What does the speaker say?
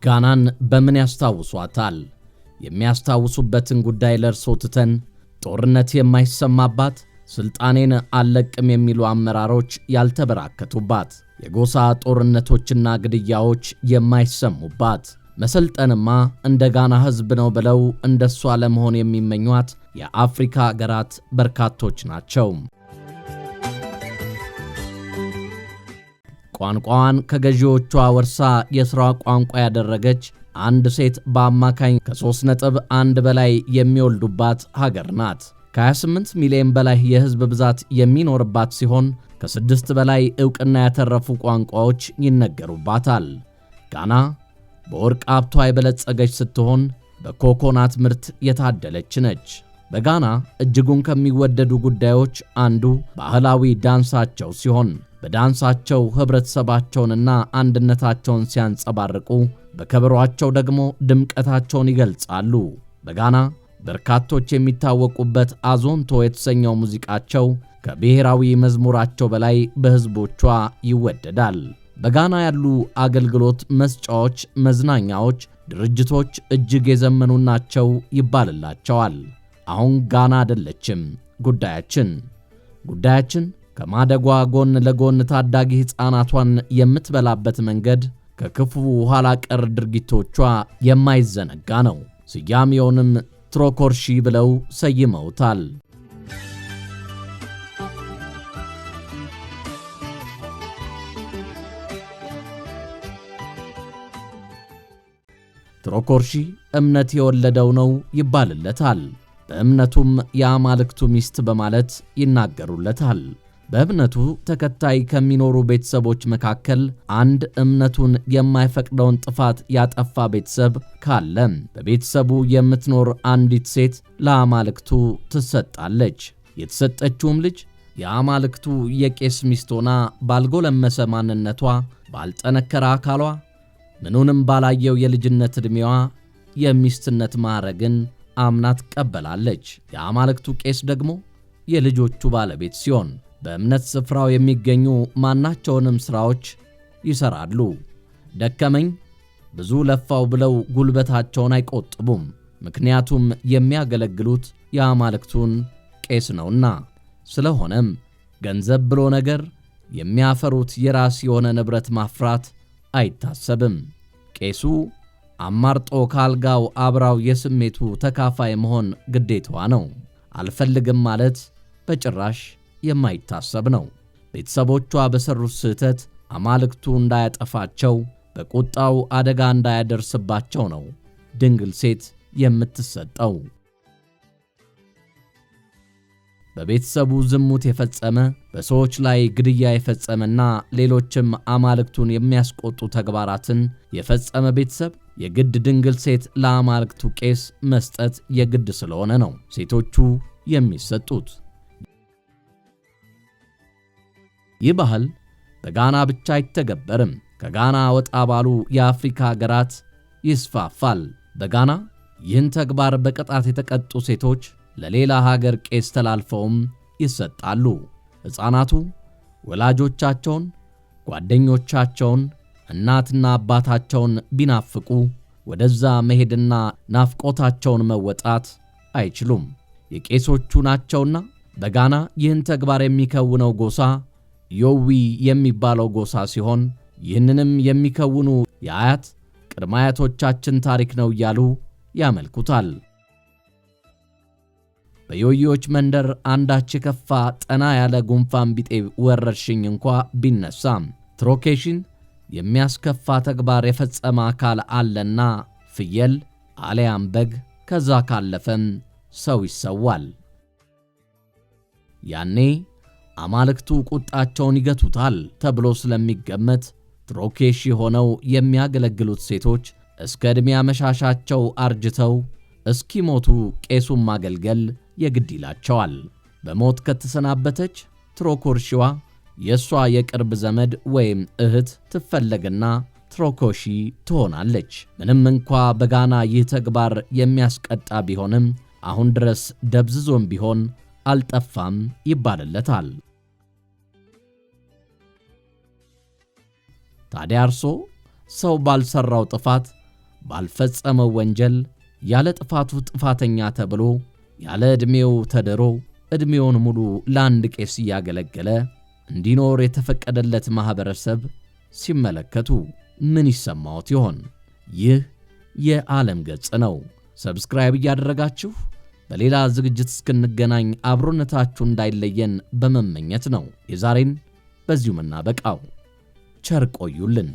ጋናን በምን ያስታውሷታል? የሚያስታውሱበትን ጉዳይ ለርሶ ትተን ጦርነት የማይሰማባት ስልጣኔን አልለቅም የሚሉ አመራሮች ያልተበራከቱባት የጎሳ ጦርነቶችና ግድያዎች የማይሰሙባት መሰልጠንማ እንደ ጋና ሕዝብ ነው ብለው እንደሷ ለመሆን የሚመኙት የአፍሪካ ሀገራት በርካቶች ናቸው። ቋንቋዋን ከገዢዎቿ ወርሳ የሥራ ቋንቋ ያደረገች አንድ ሴት በአማካኝ ከ3.1 በላይ የሚወልዱባት ሀገር ናት። ከ28 ሚሊዮን በላይ የሕዝብ ብዛት የሚኖርባት ሲሆን ከ6 በላይ ዕውቅና ያተረፉ ቋንቋዎች ይነገሩባታል። ጋና በወርቅ ሀብቷ የበለጸገች ስትሆን በኮኮናት ምርት የታደለች ነች። በጋና እጅጉን ከሚወደዱ ጉዳዮች አንዱ ባህላዊ ዳንሳቸው ሲሆን በዳንሳቸው ህብረተሰባቸውንና አንድነታቸውን ሲያንጸባርቁ በከበሯቸው ደግሞ ድምቀታቸውን ይገልጻሉ። በጋና በርካቶች የሚታወቁበት አዞንቶ የተሰኘው ሙዚቃቸው ከብሔራዊ መዝሙራቸው በላይ በህዝቦቿ ይወደዳል። በጋና ያሉ አገልግሎት መስጫዎች፣ መዝናኛዎች፣ ድርጅቶች እጅግ የዘመኑ ናቸው ይባልላቸዋል። አሁን ጋና አይደለችም ጉዳያችን ከማደጓ ጎን ለጎን ታዳጊ ሕፃናቷን የምትበላበት መንገድ ከክፉ ኋላ ቀር ድርጊቶቿ የማይዘነጋ ነው። ስያሜውንም ትሮኮርሺ ብለው ሰይመውታል። ትሮኮርሺ እምነት የወለደው ነው ይባልለታል። በእምነቱም የአማልክቱ ሚስት በማለት ይናገሩለታል። በእምነቱ ተከታይ ከሚኖሩ ቤተሰቦች መካከል አንድ እምነቱን የማይፈቅደውን ጥፋት ያጠፋ ቤተሰብ ካለ በቤተሰቡ የምትኖር አንዲት ሴት ለአማልክቱ ትሰጣለች። የተሰጠችውም ልጅ የአማልክቱ የቄስ ሚስት ሆና ባልጎለመሰ ማንነቷ፣ ባልጠነከረ አካሏ፣ ምኑንም ባላየው የልጅነት ዕድሜዋ የሚስትነት ማዕረግን አምና ትቀበላለች። የአማልክቱ ቄስ ደግሞ የልጆቹ ባለቤት ሲሆን በእምነት ስፍራው የሚገኙ ማናቸውንም ሥራዎች ይሰራሉ። ደከመኝ ብዙ ለፋው ብለው ጉልበታቸውን አይቆጥቡም። ምክንያቱም የሚያገለግሉት የአማልክቱን ቄስ ነውና። ስለሆነም ገንዘብ ብሎ ነገር የሚያፈሩት የራስ የሆነ ንብረት ማፍራት አይታሰብም። ቄሱ አማርጦ ካልጋው አብራው የስሜቱ ተካፋይ መሆን ግዴታዋ ነው። አልፈልግም ማለት በጭራሽ የማይታሰብ ነው። ቤተሰቦቿ በሰሩት ስህተት አማልክቱ እንዳያጠፋቸው፣ በቁጣው አደጋ እንዳያደርስባቸው ነው ድንግል ሴት የምትሰጠው። በቤተሰቡ ዝሙት የፈጸመ፣ በሰዎች ላይ ግድያ የፈጸመና ሌሎችም አማልክቱን የሚያስቆጡ ተግባራትን የፈጸመ ቤተሰብ የግድ ድንግል ሴት ለአማልክቱ ቄስ መስጠት የግድ ስለሆነ ነው ሴቶቹ የሚሰጡት። ይህ ባህል በጋና ብቻ አይተገበርም። ከጋና ወጣ ባሉ የአፍሪካ ሀገራት ይስፋፋል። በጋና ይህን ተግባር በቅጣት የተቀጡ ሴቶች ለሌላ ሀገር ቄስ ተላልፈውም ይሰጣሉ። ሕፃናቱ ወላጆቻቸውን፣ ጓደኞቻቸውን፣ እናትና አባታቸውን ቢናፍቁ ወደዛ መሄድና ናፍቆታቸውን መወጣት አይችሉም። የቄሶቹ ናቸውና። በጋና ይህን ተግባር የሚከውነው ጎሳ ዮዊ የሚባለው ጎሳ ሲሆን ይህንንም የሚከውኑ የአያት ቅድመ አያቶቻችን ታሪክ ነው እያሉ ያመልኩታል። በዮዮች መንደር አንዳች የከፋ ጠና ያለ ጉንፋን ቢጤ ወረርሽኝ እንኳ ቢነሳም ትሮኬሽን የሚያስከፋ ተግባር የፈጸመ አካል አለና ፍየል አለያም በግ፣ ከዛ ካለፈም ሰው ይሰዋል። ያኔ አማልክቱ ቁጣቸውን ይገቱታል ተብሎ ስለሚገመት ትሮኬሺ ሆነው የሚያገለግሉት ሴቶች እስከ ዕድሜ አመሻሻቸው አርጅተው እስኪሞቱ ቄሱን ማገልገል የግድ ይላቸዋል። በሞት ከተሰናበተች ትሮኮርሺዋ የሷ የቅርብ ዘመድ ወይም እህት ትፈለግና ትሮኮሺ ትሆናለች። ምንም እንኳ በጋና ይህ ተግባር የሚያስቀጣ ቢሆንም አሁን ድረስ ደብዝዞም ቢሆን አልጠፋም ይባልለታል። ታዲያ እርሶ ሰው ባልሰራው ጥፋት ባልፈጸመው ወንጀል ያለ ጥፋቱ ጥፋተኛ ተብሎ ያለ ዕድሜው ተድሮ ዕድሜውን ሙሉ ለአንድ ቄስ እያገለገለ እንዲኖር የተፈቀደለት ማህበረሰብ ሲመለከቱ ምን ይሰማዎት ይሆን? ይህ የዓለም ገጽ ነው። ሰብስክራይብ እያደረጋችሁ በሌላ ዝግጅት እስክንገናኝ አብሮነታችሁ እንዳይለየን በመመኘት ነው የዛሬን በዚሁ መናበቃው። ቸር ቆዩልን።